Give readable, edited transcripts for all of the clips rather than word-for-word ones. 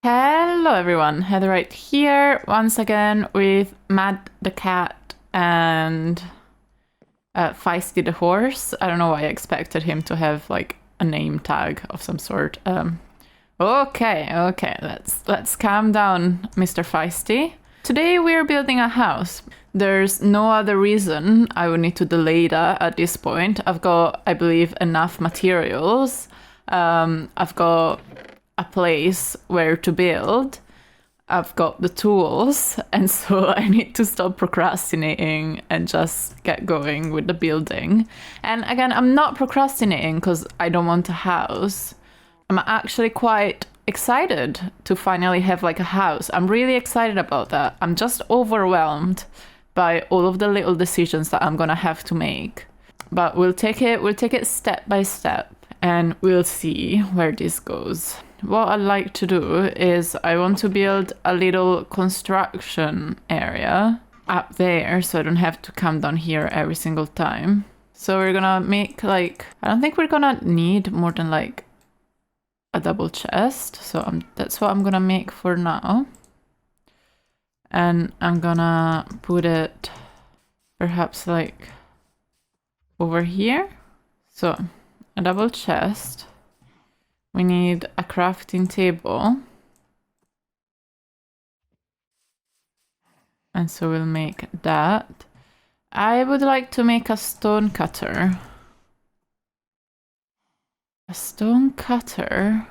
Hello everyone, Heather right here once again with Matt the cat and Feisty the horse. I don't know why I expected him to have like a name tag of some sort. Okay, let's calm down, Mr. Feisty. Today we're building a house. There's no other reason I would need to delay that at this point. I've got, I believe, enough materials. I've got a place where to build. I've got the tools, and so I need to stop procrastinating and just get going with the building. And again, I'm not procrastinating because I don't want a house. I'm actually quite excited to finally have like a house. I'm really excited about that. I'm just overwhelmed by all of the little decisions that I'm gonna have to make. But we'll take it step by step and we'll see where this goes. What I'd like to do is I want to build a little construction area up there so I don't have to come down here every single time. So we're gonna make like, I don't think we're gonna need more than like a double chest. So that's what I'm gonna make for now. And I'm gonna put it perhaps like over here. So a double chest. We need a crafting table. And so we'll make that. I would like to make a stone cutter. A stone cutter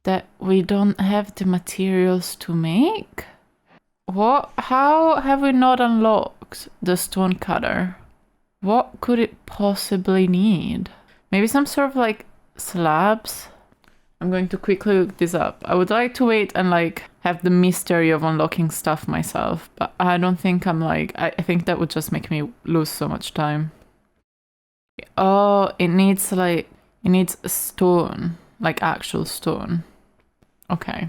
that we don't have the materials to make? What? How have we not unlocked the stone cutter? What could it possibly need? Maybe some sort of like slabs. I'm going to quickly look this up. I would like to wait and like have the mystery of unlocking stuff myself, but I don't think I'm like, I think that would just make me lose so much time. Oh, it needs stone, like actual stone. Okay.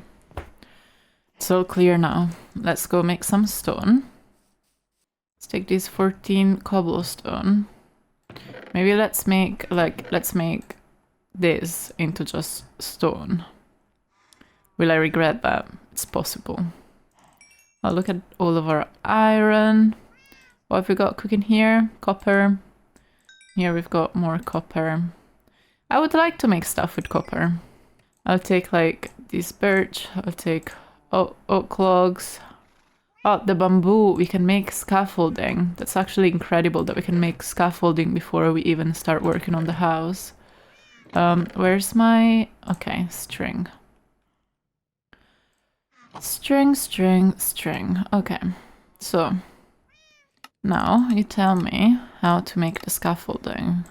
It's all clear now. Let's go make some stone. Let's take these 14 cobblestone. Maybe let's make this into just stone. Will I regret that? It's possible. I'll look at all of our iron. What have we got cooking here? Copper. Here we've got more copper. I would like to make stuff with copper. I'll take like these birch. I'll take oak logs. Oh, the bamboo. We can make scaffolding. That's actually incredible that we can make scaffolding before we even start working on the house. Where's my... Okay, string. String. Okay, so now you tell me how to make the scaffolding.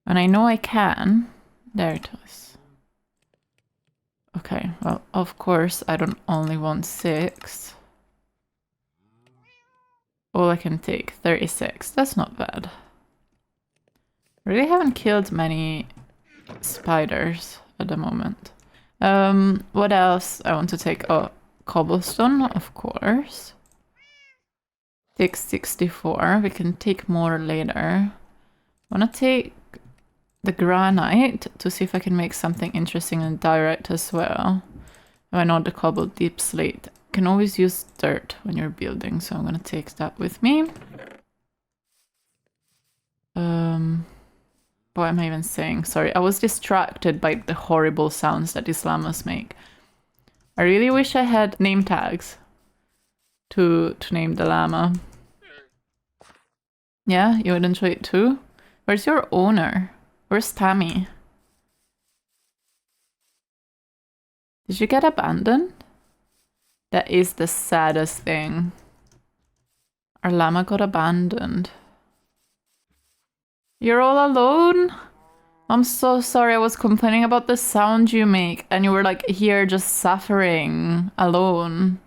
And I know I can. There it is. Okay, well, of course, I don't only want 6. All I can take, 36. That's not bad. Really haven't killed many spiders at the moment. What else I want to take? Oh, cobblestone, of course. Take 64. We can take more later. I want to take the granite to see if I can make something interesting and direct as well. I know the cobbled deep slate. You can always use dirt when you're building, so I'm gonna take that with me. What am I even saying? Sorry, I was distracted by the horrible sounds that these llamas make. I really wish I had name tags to name the llama. Yeah, you would enjoy it too? Where's your owner? Where's Tammy? Did you get abandoned? That is the saddest thing. Our llama got abandoned. You're all alone? I'm so sorry. I was complaining about the sound you make and you were like here just suffering alone.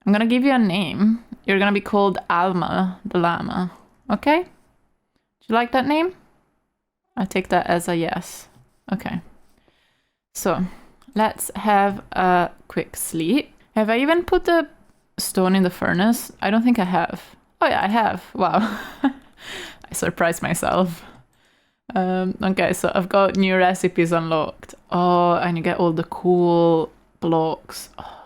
I'm gonna give you a name. You're gonna be called Alma the llama. Okay? Do you like that name? I take that as a yes. Okay. So let's have a quick sleep. Have I even put the stone in the furnace? I don't think I have. Oh yeah, I have. Wow. I surprised myself. Okay, so I've got new recipes unlocked. Oh, and you get all the cool blocks. Oh,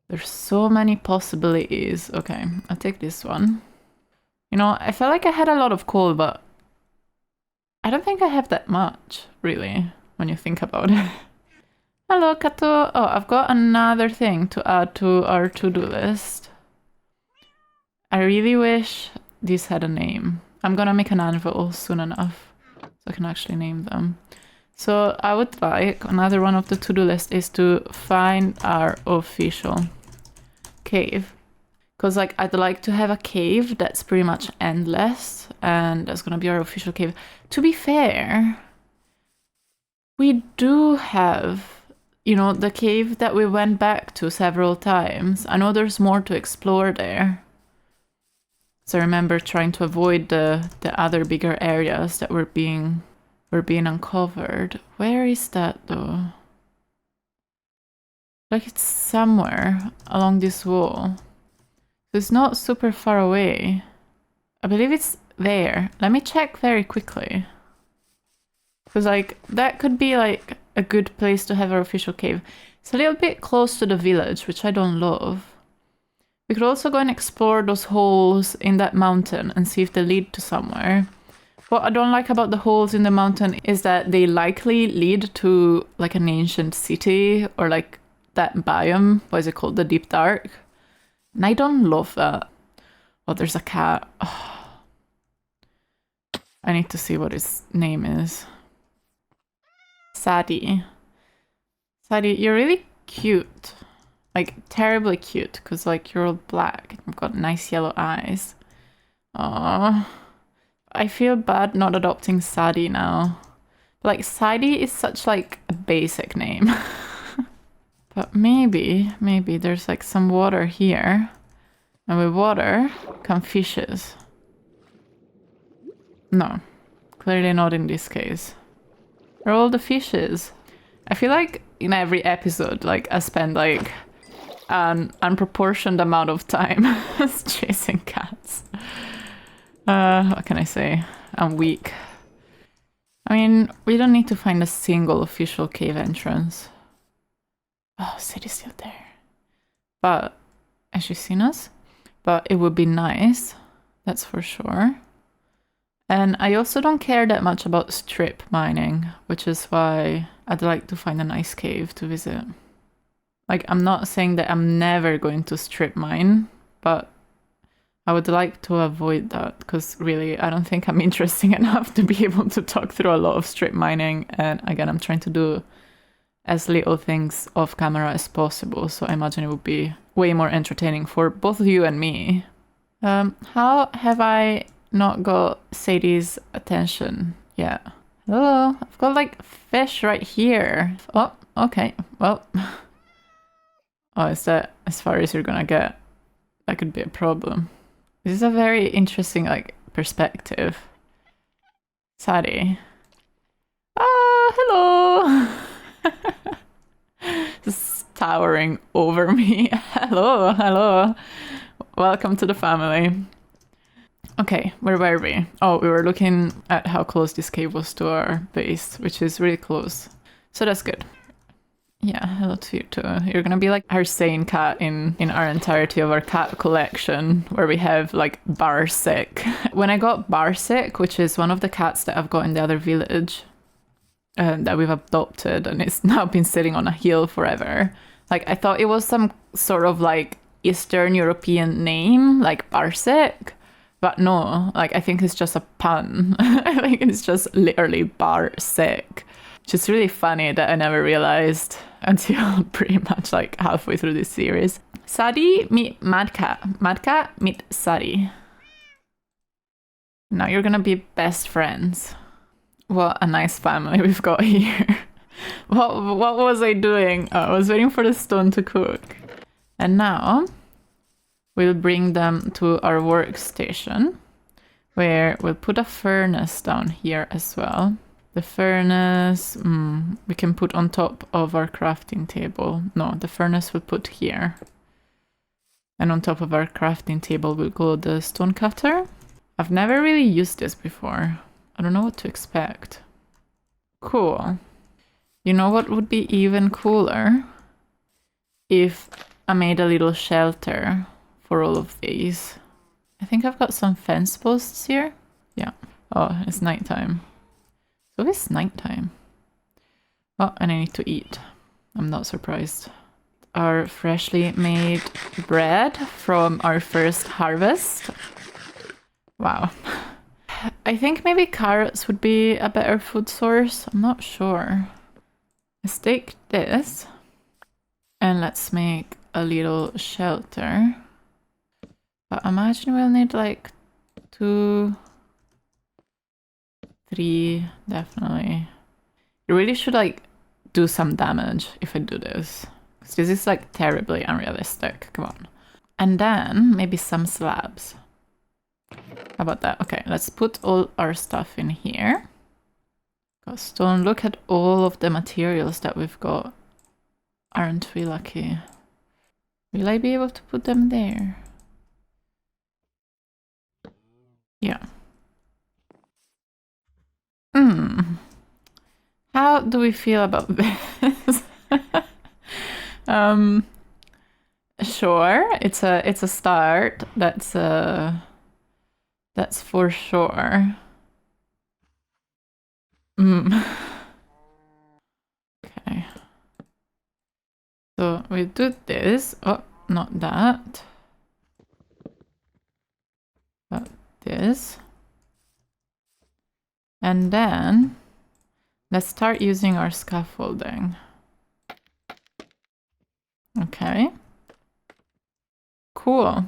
there's so many possibilities. Okay, I'll take this one. You know, I felt like I had a lot of coal, but I don't think I have that much, really, when you think about it. Hello, Kato. Oh, I've got another thing to add to our to-do list. I really wish this had a name. I'm gonna make an anvil soon enough, so I can actually name them. So I would like, another one of the to-do list is to find our official cave. Because like I'd like to have a cave that's pretty much endless, and that's gonna be our official cave. To be fair, we do have, you know, the cave that we went back to several times. I know there's more to explore there. So I remember trying to avoid the other bigger areas that were being uncovered. Where is that though? Like it's somewhere along this wall. So it's not super far away. I believe it's there. Let me check very quickly. Because like that could be like a good place to have our official cave. It's a little bit close to the village, which I don't love. We could also go and explore those holes in that mountain and see if they lead to somewhere. What I don't like about the holes in the mountain is that they likely lead to like an ancient city or like that biome. What is it called? The Deep Dark. And I don't love that. Oh, there's a cat. Oh. I need to see what his name is. Sadie. Sadie, you're really cute. Like, terribly cute, because, like, you're all black. You've got nice yellow eyes. Aww. I feel bad not adopting Sadie now. Like, Sadie is such, like, a basic name. But maybe there's, like, some water here. And with water come fishes. No. Clearly not in this case. Where are all the fishes? I feel like in every episode, like, I spend, like, an unproportioned amount of time chasing cats. What can I say? I'm weak. I mean, we don't need to find a single official cave entrance. Oh, Sadie's still there. But, has she seen us? But it would be nice, that's for sure. And I also don't care that much about strip mining, which is why I'd like to find a nice cave to visit. Like, I'm not saying that I'm never going to strip mine, but I would like to avoid that, because really, I don't think I'm interesting enough to be able to talk through a lot of strip mining. And again, I'm trying to do as little things off camera as possible, so I imagine it would be way more entertaining for both you and me. How have I not got Sadie's attention yet? Hello, I've got like fish right here. Oh, okay, well. Oh, is that as far as you're gonna get? That could be a problem. This is a very interesting, like, perspective. Sadie. Ah, hello! Just towering over me. Hello, hello. Welcome to the family. Okay, where were we? Oh, we were looking at how close this cave was to our base, which is really close. So that's good. Yeah, hello to you too. You're gonna be like our sane cat in our entirety of our cat collection, where we have like Barsick. When I got Barsick, which is one of the cats that I've got in the other village, that we've adopted, and it's now been sitting on a hill forever. Like, I thought it was some sort of like Eastern European name, like Barsick, but no, like I think it's just a pun. I think it's just literally Barsick. Which is really funny that I never realized until pretty much like halfway through this series. Sadie meet Mad Cat. Mad Cat meet Sadie. Now you're gonna be best friends. What a nice family we've got here. What was I doing? Oh, I was waiting for the stone to cook. And now we'll bring them to our workstation, where we'll put a furnace down here as well. The furnace, we can put on top of our crafting table. No, the furnace we'll put here. And on top of our crafting table will go the stone cutter. I've never really used this before. I don't know what to expect. Cool. You know what would be even cooler? If I made a little shelter for all of these. I think I've got some fence posts here. Yeah. Oh, it's nighttime. So it's nighttime. Oh, and I need to eat. I'm not surprised. Our freshly made bread from our first harvest. Wow. I think maybe carrots would be a better food source. I'm not sure. Let's take this and let's make a little shelter. But I imagine we'll need like 2, 3, definitely. You really should like do some damage if I do this. Because this is like terribly unrealistic. Come on. And then maybe some slabs. How about that? Okay, let's put all our stuff in here. Got stone. Look at all of the materials that we've got. Aren't we lucky? Will I be able to put them there? Yeah. How do we feel about this? Sure, it's a start. That's for sure. Okay. So we do this. Oh, not that. But this. And then let's start using our scaffolding. Okay. Cool.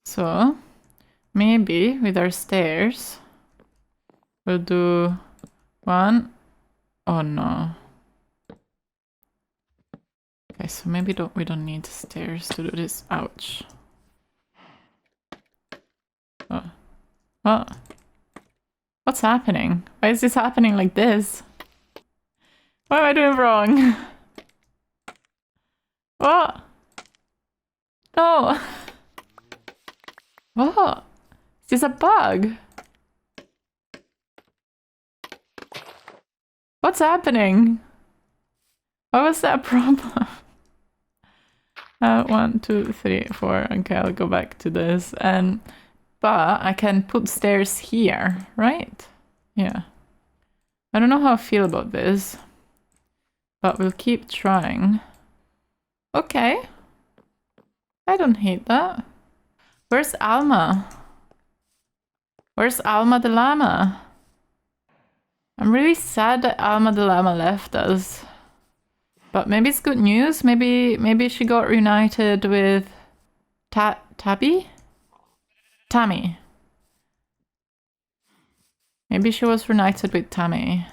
So maybe with our stairs, we'll do 1. Oh no. Okay, so maybe we don't need stairs to do this. Ouch. Oh. What? What's happening? Why is this happening like this? What am I doing wrong? What? No. What? Is this a bug? What's happening? Why was that a problem? 1, 2, 3, 4. Okay, I'll go back to this. But I can put stairs here, right? Yeah. I don't know how I feel about this, but we'll keep trying. Okay. I don't hate that. Where's Alma? Where's Alma the llama? I'm really sad that Alma the llama left us. But maybe it's good news. Maybe she got reunited with Tabby? Tammy. Maybe she was reunited with Tammy.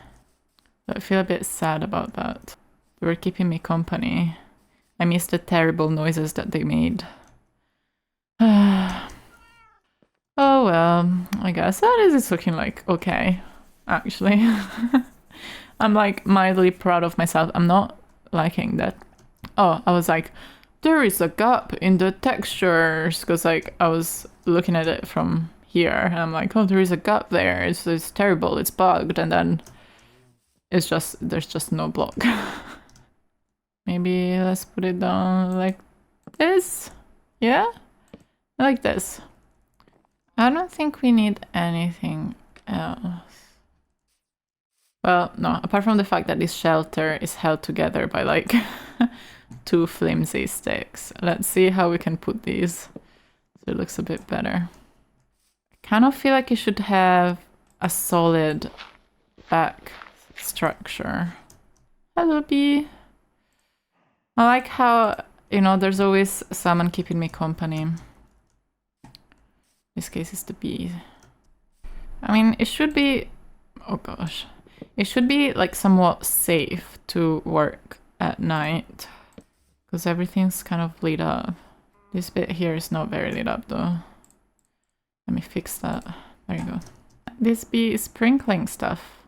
But I feel a bit sad about that. They were keeping me company. I miss the terrible noises that they made. Oh well, I guess that is looking like okay, actually. I'm like mildly proud of myself. I'm not liking that. Oh, I was like, there is a gap in the textures, because like I was looking at it from here and I'm like, oh, there is a gap there. It's terrible. It's bugged, and then it's just there's just no block. Maybe let's put it down like this. Yeah, like this. I don't think we need anything else. Well, no, apart from the fact that this shelter is held together by like 2 flimsy sticks. Let's see how we can put these so it looks a bit better. I kind of feel like you should have a solid back structure. Hello, bee. I like how, you know, there's always someone keeping me company. In this case, it's the bee. I mean, it should be... Oh gosh. It should be like somewhat safe to work at night, because everything's kind of lit up. This bit here is not very lit up though. Let me fix that. There you go. This bee is sprinkling stuff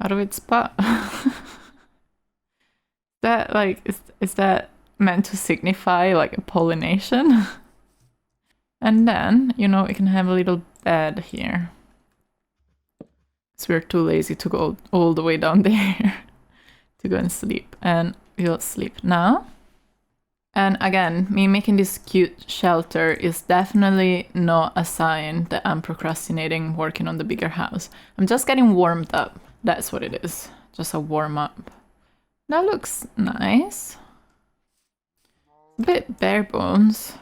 out of its butt. That like is that meant to signify like a pollination? And then, you know, we can have a little bed here. So we're too lazy to go all the way down there to go and sleep. And we'll sleep now. And again, me making this cute shelter is definitely not a sign that I'm procrastinating working on the bigger house. I'm just getting warmed up. That's what it is. Just a warm up. That looks nice. A bit bare bones.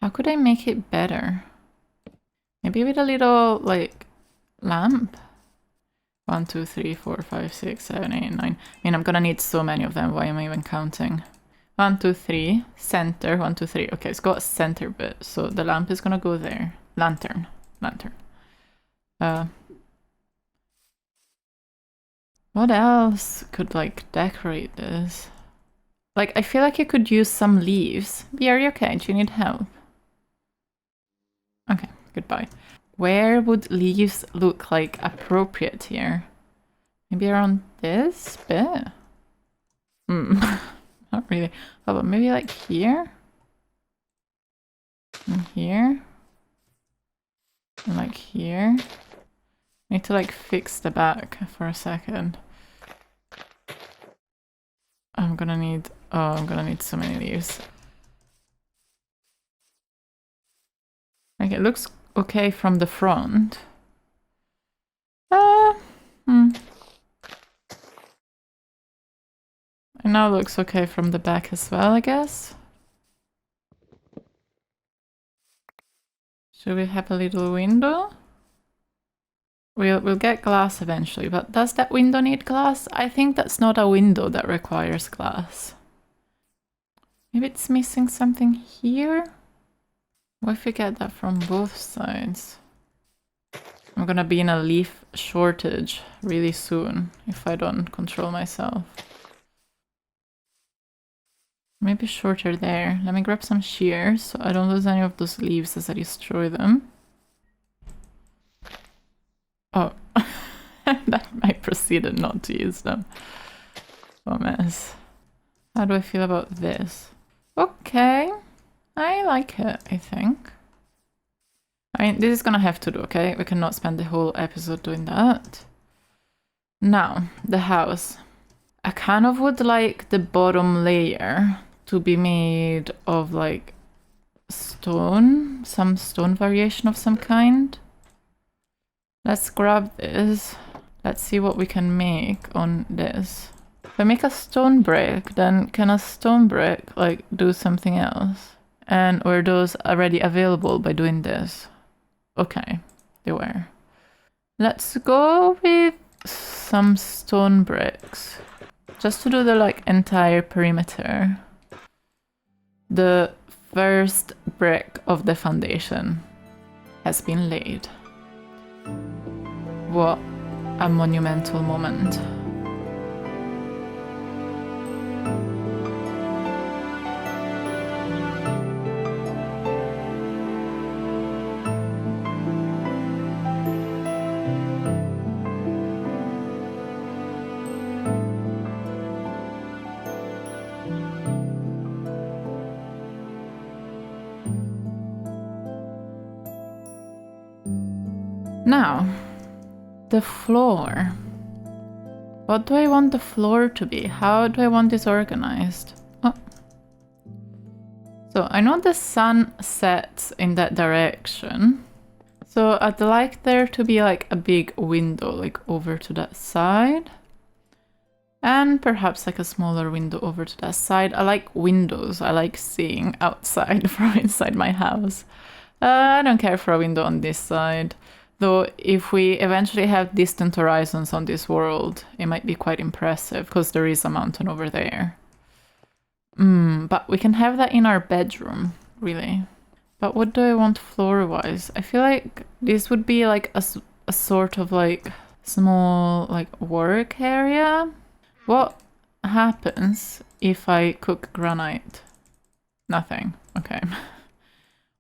How could I make it better? Maybe with a little, like, lamp? 1, 2, 3, 4, 5, 6, 7, 8, 9. I mean, I'm gonna need so many of them. Why am I even counting? 1, 2, 3. Center. 1, 2, 3. Okay, it's got a center bit. So the lamp is gonna go there. Lantern. Lantern. What else could, like, decorate this? Like, I feel like you could use some leaves. B, are you okay? Do you need help? Okay, goodbye. Where would leaves look like appropriate here? Maybe around this bit? Not really. Oh, but maybe like here? And here? And like here? I need to like fix the back for a second. I'm gonna need so many leaves. Like it looks okay from the front. It now looks okay from the back as well, I guess. Should we have a little window? We'll get glass eventually, but does that window need glass? I think that's not a window that requires glass. Maybe it's missing something here? What if we get that from both sides? I'm gonna be in a leaf shortage really soon if I don't control myself. Maybe shorter there. Let me grab some shears so I don't lose any of those leaves as I destroy them. Oh, I proceeded not to use them. Oh mess. How do I feel about this? Okay, I like it, I think. I mean, this is gonna have to do, okay? We cannot spend the whole episode doing that. Now, the house. I kind of would like the bottom layer to be made of like stone, some stone variation of some kind. Let's grab this. Let's see what we can make on this. If I make a stone brick, then can a stone brick like do something else? And were those already available by doing this? Okay, they were. Let's go with some stone bricks. Just to do the like entire perimeter. The first brick of the foundation has been laid. What a monumental moment. Now, the floor. What do I want the floor to be? How do I want this organized? Oh. So I know the sun sets in that direction. So I'd like there to be like a big window like over to that side. And perhaps like a smaller window over to that side. I like windows. I like seeing outside from inside my house. I don't care for a window on this side. Though if we eventually have distant horizons on this world, it might be quite impressive because there is a mountain over there. But we can have that in our bedroom, really. But what do I want floor-wise? I feel like this would be like a sort of like small like work area. What happens if I cook granite? Nothing. Okay.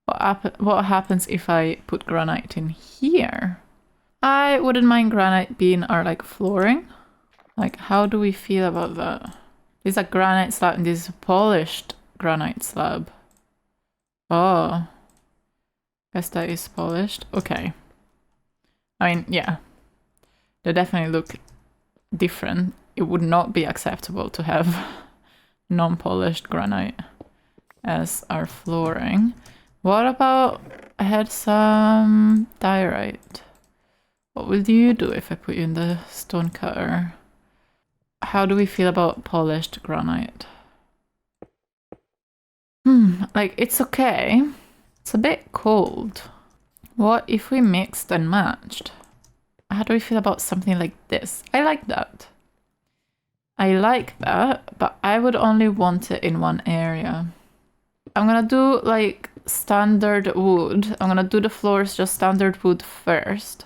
What happens if I put granite in here? I wouldn't mind granite being our like flooring. Like, how do we feel about that? This is a granite slab and this is a polished granite slab. Oh. Guess that is polished. Okay. I mean, yeah. They definitely look different. It would not be acceptable to have non-polished granite as our flooring. What about I had some diorite? What will you do if I put you in the stone cutter? How do we feel about polished granite? Like, it's okay. It's a bit cold. What if we mixed and matched? How do we feel about something like this? I like that. I like that, but I would only want it in one area. I'm gonna do like standard wood. I'm gonna do the floors just standard wood first.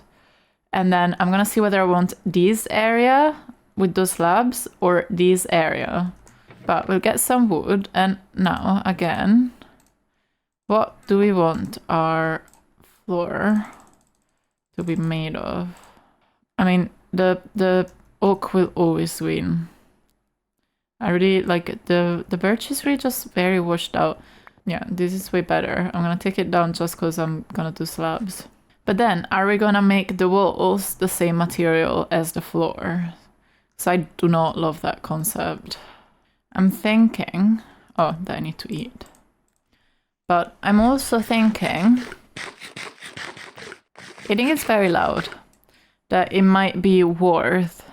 And then I'm gonna see whether I want this area with those slabs or this area. But we'll get some wood. And now, again, what do we want our floor to be made of? I mean, the oak will always win. I really like the birch is really just very washed out. Yeah, this is way better. I'm gonna take it down just because I'm gonna do slabs. But then, are we gonna make the walls the same material as the floor? So I do not love that concept. I'm thinking, oh, that I need to eat. But I'm also thinking, I think it's very loud, that it might be worth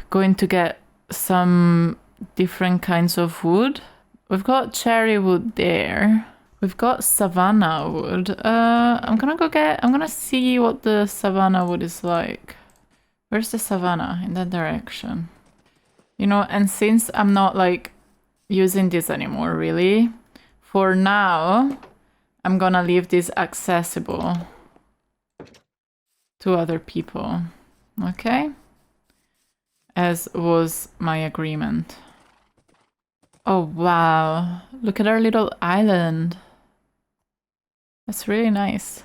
going to get some different kinds of wood. We've got cherry wood there. We've got savannah wood. I'm gonna see what the savannah wood is like. Where's the savannah? In that direction. You know, and since I'm not like using this anymore, really, for now, I'm gonna leave this accessible to other people. Okay? As was my agreement. Oh, wow. Look at our little island. That's really nice.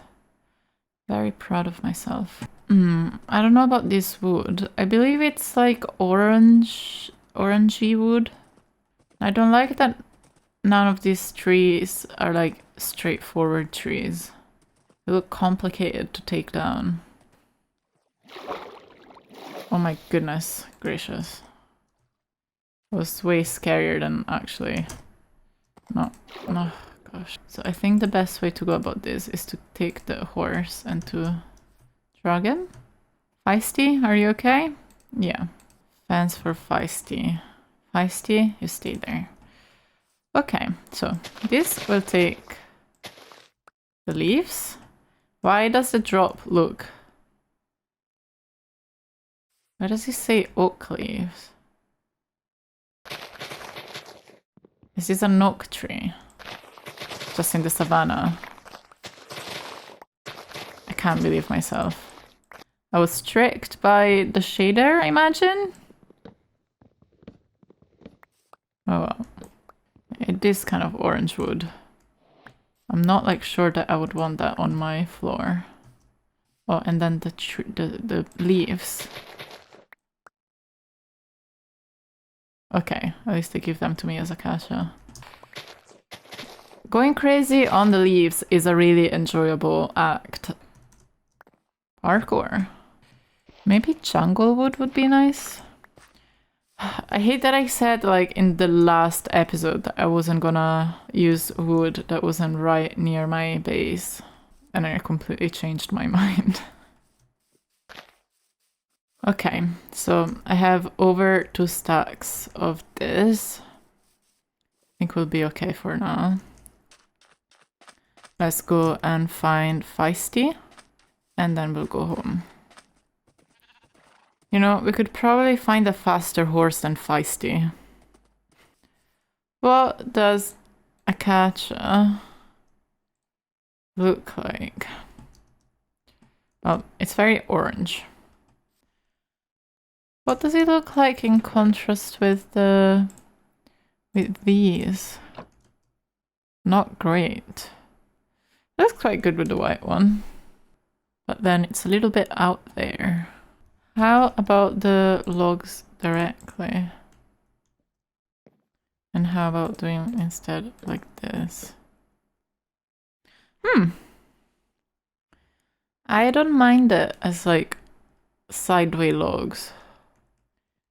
Very proud of myself. I don't know about this wood. I believe it's like orangey wood. I don't like that none of these trees are like straightforward trees. They look complicated to take down. Oh my goodness gracious. It was way scarier than actually. No, gosh. So I think the best way to go about this is to take the horse and to dragon. Feisty, are you okay? Yeah. Fence for Feisty. Feisty, you stay there. Okay, so this will take the leaves. Why does the drop look? Why does he say oak leaves? Is this an oak tree? Just in the savannah. I can't believe myself. I was tricked by the shader, I imagine? Oh well. It is kind of orange wood. I'm not like sure that I would want that on my floor. Oh, and then the leaves. Okay, at least they give them to me as acacia. Going crazy on the leaves is a really enjoyable act. Parkour. Maybe jungle wood would be nice. I hate that I said like in the last episode that I wasn't gonna use wood that wasn't right near my base. And I completely changed my mind. Okay, so I have over 2 stacks of this. I think we'll be okay for now. Let's go and find Feisty, and then we'll go home. You know, we could probably find a faster horse than Feisty. What does acacia look like? Well, it's very orange. What does it look like in contrast with these? Not great. Looks quite good with the white one. But then it's a little bit out there. How about the logs directly? And how about doing instead like this? I don't mind it as like sideway logs.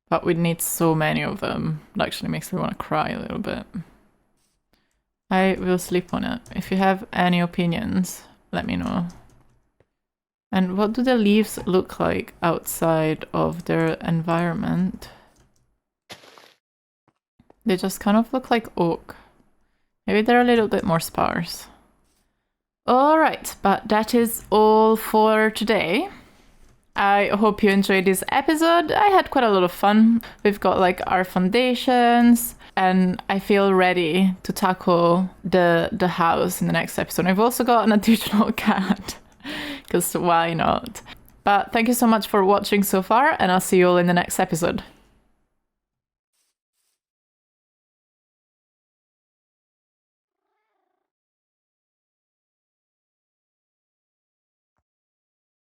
But we need so many of them. It actually makes me want to cry a little bit. I will sleep on it. If you have any opinions, let me know. And what do the leaves look like outside of their environment? They just kind of look like oak. Maybe they're a little bit more sparse. Alright, but that is all for today. I hope you enjoyed this episode. I had quite a lot of fun. We've got like our foundations, and I feel ready to tackle the house in the next episode. I've also got an additional cat, because why not? But thank you so much for watching so far, and I'll see you all in the next episode.